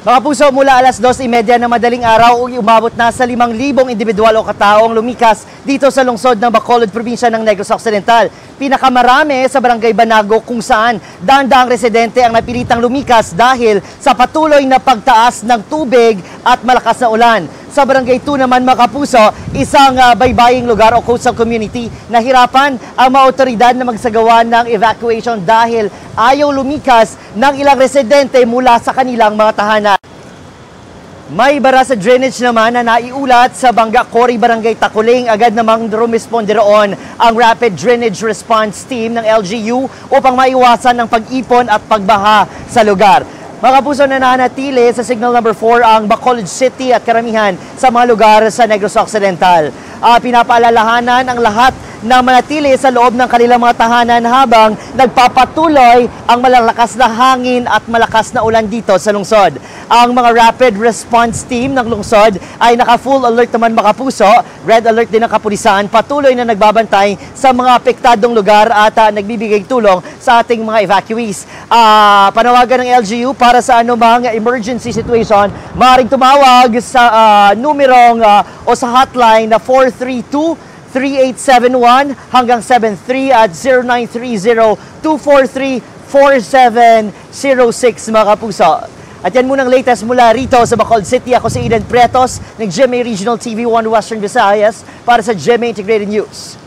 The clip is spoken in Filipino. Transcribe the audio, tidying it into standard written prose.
Mga puso, mula alas 2:30 ng madaling araw, umabot na sa 5,000 individual o kataong lumikas dito sa lungsod ng Bacolod, probinsya ng Negros Occidental. Pinakamarami sa Barangay Banago kung saan daang-daang residente ang napilitang lumikas dahil sa patuloy na pagtaas ng tubig at malakas na ulan. Sa Barangay 2 naman, mga kapuso, isang baybaying lugar o coastal community, nahirapan ang mga otoridad na magsagawa ng evacuation dahil ayaw lumikas ng ilang residente mula sa kanilang mga tahanan. May bara sa drainage naman na naiulat sa Bangga Cory, Barangay Takuling. Agad namang rumisponde roon ang Rapid Drainage Response Team ng LGU upang maiwasan ang pag-ipon at pagbaha sa lugar. Mga kapuso, na nananatili sa signal number 4 ang Bacolod City at karamihan sa mga lugar sa Negros Occidental. Pinapaalalahanan ang lahat na manatili sa loob ng kanilang mga tahanan habang nagpapatuloy ang malalakas na hangin at malakas na ulan dito sa lungsod. Ang mga Rapid Response Team ng lungsod ay naka-full alert naman, mga kapuso. Red alert din ang kapulisan. Patuloy na nagbabantay sa mga apektadong lugar at nagbibigay tulong sa ating mga evacuees. Panawagan ng LGU para sa anumang emergency situation, maaaring tumawag sa numerong o sa hotline na 432-3871 hanggang 73 at 0930-243-4706, mga kapuso. At yan munang latest mula rito sa Bacolod City. Ako si Eden Pretos ng GMA Regional TV 1 Western Visayas para sa GMA Integrated News.